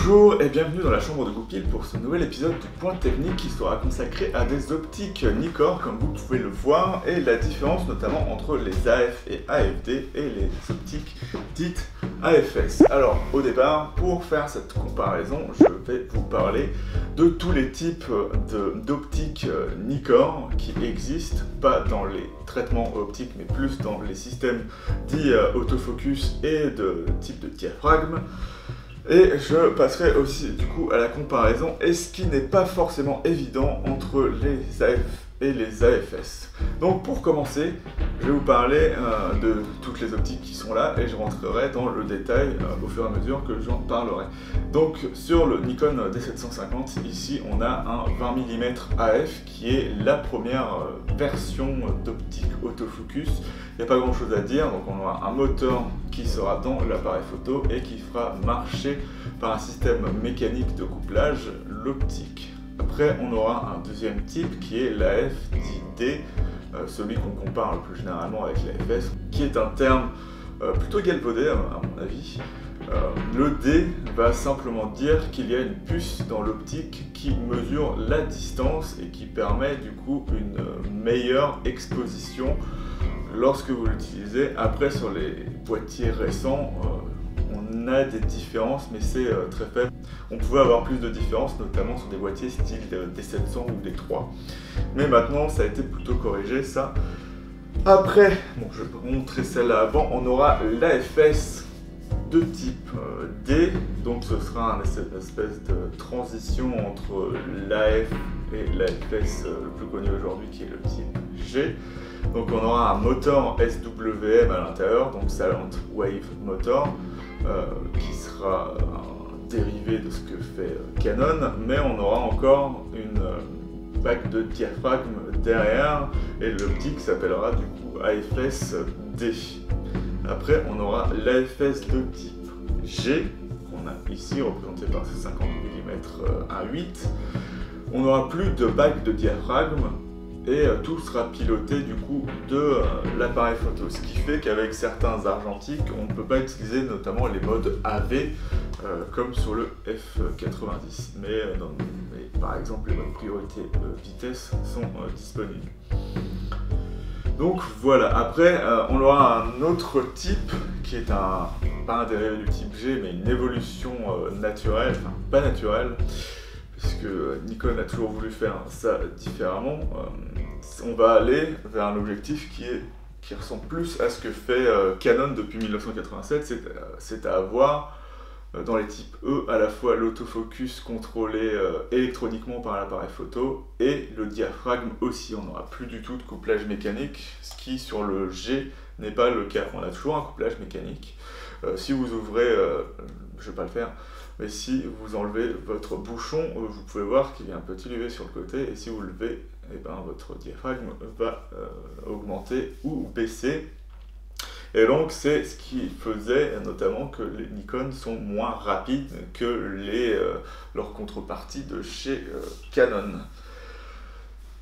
Bonjour et bienvenue dans la chambre de Goupil pour ce nouvel épisode du Point Technique qui sera consacré à des optiques Nikkor comme vous pouvez le voir et la différence notamment entre les AF et AFD et les optiques dites AFS. Alors au départ, pour faire cette comparaison, je vais vous parler de tous les types d'optiques Nikkor qui existent, pas dans les traitements optiques mais plus dans les systèmes dits autofocus et de type de diaphragme. Et je passerai aussi du coup à la comparaison, et ce qui n'est pas forcément évident entre les AF et les AFS. Donc pour commencer, je vais vous parler de toutes les optiques qui sont là, et je rentrerai dans le détail au fur et à mesure que j'en parlerai. Donc sur le Nikon D750, ici on a un 20 mm AF qui est la première version d'optique autofocus. Il n'y a pas grand chose à dire, donc on aura un moteur qui sera dans l'appareil photo et qui fera marcher par un système mécanique de couplage l'optique. Après on aura un deuxième type qui est l'AF dit D, celui qu'on compare le plus généralement avec l'AFS, qui est un terme plutôt galvaudé à mon avis. Le D va simplement dire qu'il y a une puce dans l'optique qui mesure la distance et qui permet du coup une meilleure exposition lorsque vous l'utilisez. Après sur les boîtiers récents, on a des différences mais c'est très faible. On pouvait avoir plus de différences notamment sur des boîtiers style D700 ou D3. Mais maintenant ça a été plutôt corrigé ça. Après, bon je vais vous montrer celle-là avant, on aura l'AFS de type D, donc ce sera une espèce de transition entre l'AF et l'AFS le plus connu aujourd'hui qui est le type G. Donc on aura un moteur SWM à l'intérieur, donc Silent Wave Motor, qui sera un dérivé de ce que fait Canon, mais on aura encore une bague de diaphragme derrière, et l'optique s'appellera du coup AFS D. Après on aura l'AFS de type G, qu'on a ici représenté par ce 50 mm 1.8. On n'aura plus de bague de diaphragme, et tout sera piloté du coup de l'appareil photo, ce qui fait qu'avec certains argentiques on ne peut pas utiliser notamment les modes AV comme sur le F90, mais par exemple les modes priorité vitesse sont disponibles. Donc voilà, après on aura un autre type qui est pas un dérivé du type G mais une évolution naturelle, enfin pas naturelle, puisque Nikon a toujours voulu faire ça différemment. On va aller vers un objectif qui ressemble plus à ce que fait Canon depuis 1987, c'est à avoir dans les types E à la fois l'autofocus contrôlé électroniquement par l'appareil photo et le diaphragme aussi. On n'aura plus du tout de couplage mécanique, ce qui sur le G n'est pas le cas. On a toujours un couplage mécanique. Si vous ouvrez, je ne vais pas le faire, mais si vous enlevez votre bouchon, vous pouvez voir qu'il y a un petit levier sur le côté, et si vous le levez, eh ben, votre diaphragme va augmenter ou baisser. Et donc c'est ce qui faisait notamment que les Nikon sont moins rapides que leurs contreparties de chez Canon.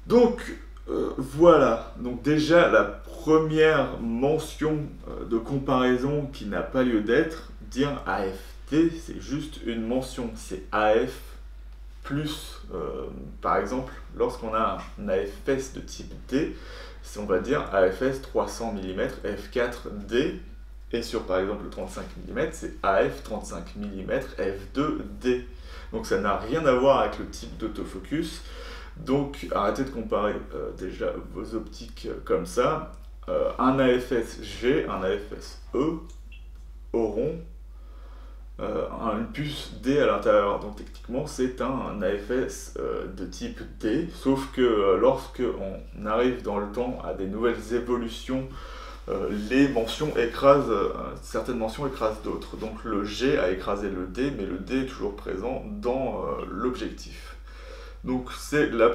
Donc voilà, donc déjà la première mention de comparaison qui n'a pas lieu d'être, dire AFD, c'est juste une mention, c'est AF plus, par exemple, lorsqu'on a un AFS de type D, on va dire AFS 300 mm f4D, et sur par exemple le 35 mm, c'est AF 35 mm f2D. Donc ça n'a rien à voir avec le type d'autofocus. Donc arrêtez de comparer déjà vos optiques comme ça. Un AFS G, un AFS E auront une puce D à l'intérieur, donc techniquement c'est un AFS de type D, sauf que lorsque on arrive dans le temps à des nouvelles évolutions, les mentions écrasent, certaines mentions écrasent d'autres, donc le G a écrasé le D, mais le D est toujours présent dans l'objectif. Donc c'est la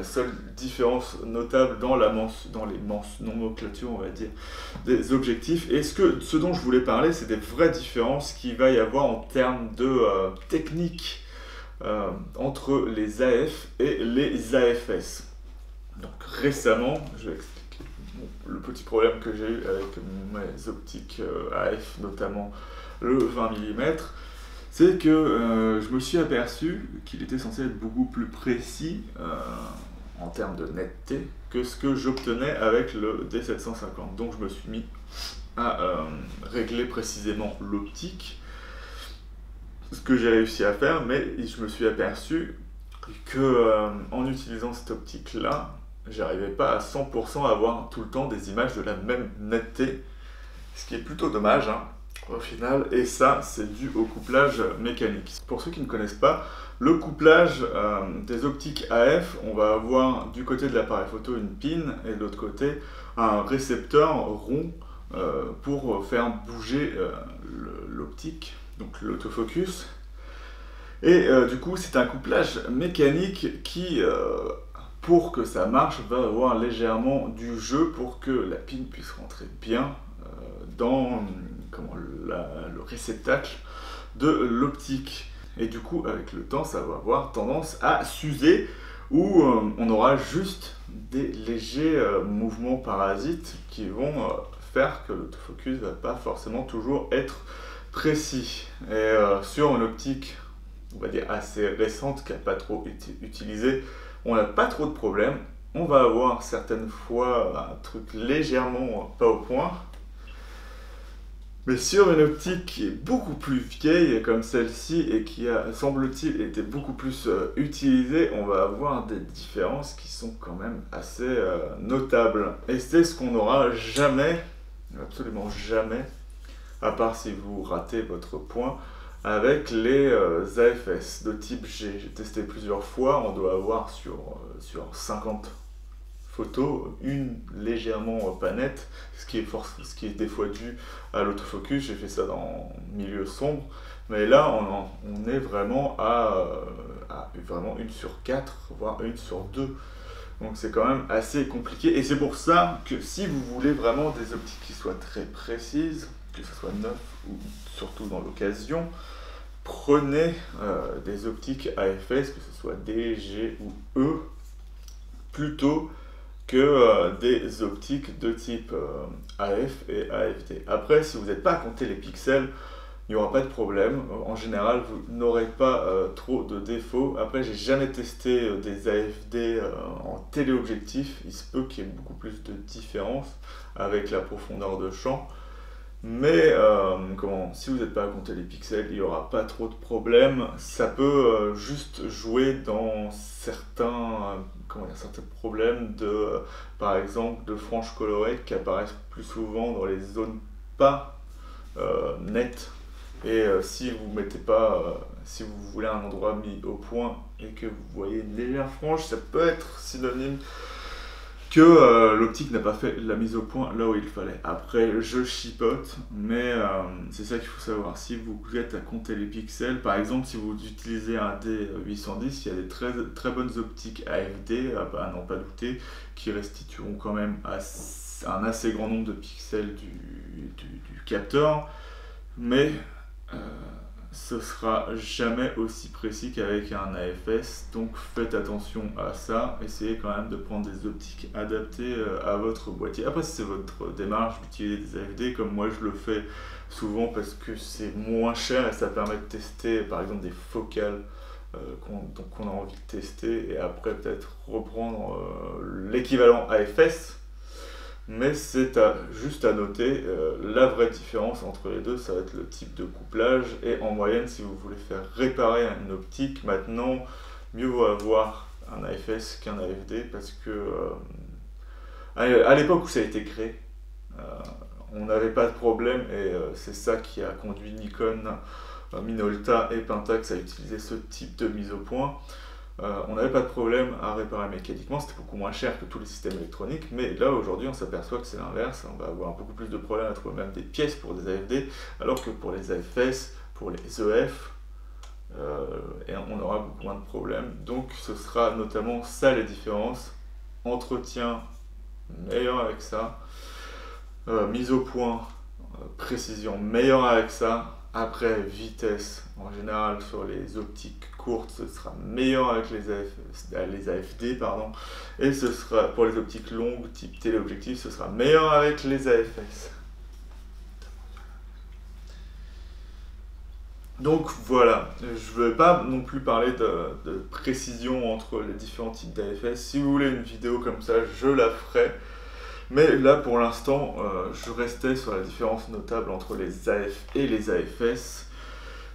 seule différence notable dans les nomenclatures, on va dire, des objectifs. Et ce dont je voulais parler, c'est des vraies différences qu'il va y avoir en termes de technique entre les AF et les AFS. Donc récemment, je vais expliquer le petit problème que j'ai eu avec mes optiques AF, notamment le 20 mm. c'est que je me suis aperçu qu'il était censé être beaucoup plus précis en termes de netteté que ce que j'obtenais avec le D750. Donc je me suis mis à régler précisément l'optique, ce que j'ai réussi à faire, mais je me suis aperçu que en utilisant cette optique là, j'arrivais pas à 100% à avoir tout le temps des images de la même netteté, ce qui est plutôt dommage hein, au final, et ça c'est dû au couplage mécanique. Pour ceux qui ne connaissent pas, le couplage des optiques AF, on va avoir du côté de l'appareil photo une pin et de l'autre côté un récepteur rond pour faire bouger l'optique, donc l'autofocus. Et du coup c'est un couplage mécanique qui, pour que ça marche, va avoir légèrement du jeu pour que la pin puisse rentrer bien dans le réceptacle de l'optique. Et du coup avec le temps ça va avoir tendance à s'user, où on aura juste des légers mouvements parasites qui vont faire que l'autofocus va pas forcément toujours être précis. Et sur une optique, on va dire assez récente, qui n'a pas trop été utilisée, on n'a pas trop de problèmes. On va avoir certaines fois un truc légèrement pas au point. Mais sur une optique qui est beaucoup plus vieille comme celle-ci et qui a, semble-t-il, été beaucoup plus utilisée, on va avoir des différences qui sont quand même assez notables. Et c'est ce qu'on n'aura jamais, absolument jamais, à part si vous ratez votre point, avec les AFS de type G. J'ai testé plusieurs fois, on doit avoir sur 50 photos, une légèrement pas nette, ce qui est des fois dû à l'autofocus. J'ai fait ça dans milieu sombre, mais là on est vraiment à vraiment 1 sur 4, voire 1 sur 2. Donc c'est quand même assez compliqué, et c'est pour ça que si vous voulez vraiment des optiques qui soient très précises, que ce soit neuf ou surtout dans l'occasion, prenez des optiques AFS, que ce soit D, G ou E, plutôt que des optiques de type AF et AFD. Après, si vous n'êtes pas à compter les pixels, il n'y aura pas de problème. En général, vous n'aurez pas trop de défauts. Après, j'ai jamais testé des AFD en téléobjectif. Il se peut qu'il y ait beaucoup plus de différence avec la profondeur de champ. Mais si vous n'êtes pas à compter les pixels, il n'y aura pas trop de problèmes. Ça peut juste jouer dans certains problèmes de, par exemple, de franges colorées qui apparaissent plus souvent dans les zones pas nettes. Et si vous mettez pas, si vous voulez un endroit mis au point et que vous voyez une légère frange, ça peut être synonyme que l'optique n'a pas fait la mise au point là où il fallait. Après, je chipote, mais c'est ça qu'il faut savoir. Si vous êtes à compter les pixels, par exemple, si vous utilisez un D810, il y a des très bonnes optiques AFD, à n'en pas douter, qui restitueront quand même un assez grand nombre de pixels du capteur, mais ce sera jamais aussi précis qu'avec un AFS, donc faites attention à ça. Essayez quand même de prendre des optiques adaptées à votre boîtier. Après, si c'est votre démarche d'utiliser des AFD, comme moi je le fais souvent parce que c'est moins cher et ça permet de tester par exemple des focales qu'on a envie de tester, et après peut-être reprendre l'équivalent AFS. Mais c'est juste à noter, la vraie différence entre les deux, ça va être le type de couplage. Et en moyenne, si vous voulez faire réparer une optique, maintenant, mieux vaut avoir un AFS qu'un AFD, parce que à l'époque où ça a été créé, on n'avait pas de problème, et c'est ça qui a conduit Nikon, Minolta et Pentax à utiliser ce type de mise au point. On n'avait pas de problème à réparer mécaniquement, c'était beaucoup moins cher que tous les systèmes électroniques, mais là aujourd'hui on s'aperçoit que c'est l'inverse, on va avoir beaucoup plus de problèmes à trouver même des pièces pour des AFD, alors que pour les AFS, pour les EF, et on aura beaucoup moins de problèmes. Donc ce sera notamment ça les différences: entretien meilleur avec ça, mise au point, précision meilleure avec ça. Après, vitesse, en général sur les optiques courtes, ce sera meilleur avec les AFD, pardon. Et ce sera pour les optiques longues, type téléobjectif, ce sera meilleur avec les AFS. Donc voilà, je ne vais pas non plus parler de précision entre les différents types d'AFS. Si vous voulez une vidéo comme ça, je la ferai. Mais là, pour l'instant, je restais sur la différence notable entre les AF et les AFS.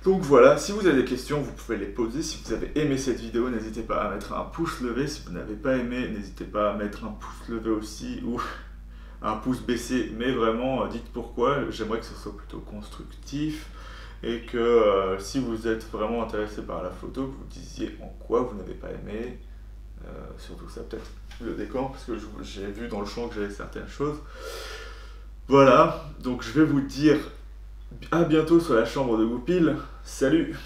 Donc voilà, si vous avez des questions, vous pouvez les poser. Si vous avez aimé cette vidéo, n'hésitez pas à mettre un pouce levé. Si vous n'avez pas aimé, n'hésitez pas à mettre un pouce levé aussi ou un pouce baissé. Mais vraiment, dites pourquoi. J'aimerais que ce soit plutôt constructif et que si vous êtes vraiment intéressé par la photo, que vous disiez en quoi vous n'avez pas aimé. Surtout ça, peut-être le décor, parce que j'ai vu dans le champ que j'avais certaines choses. Voilà, donc je vais vous dire à bientôt sur la chambre de Goupil. Salut!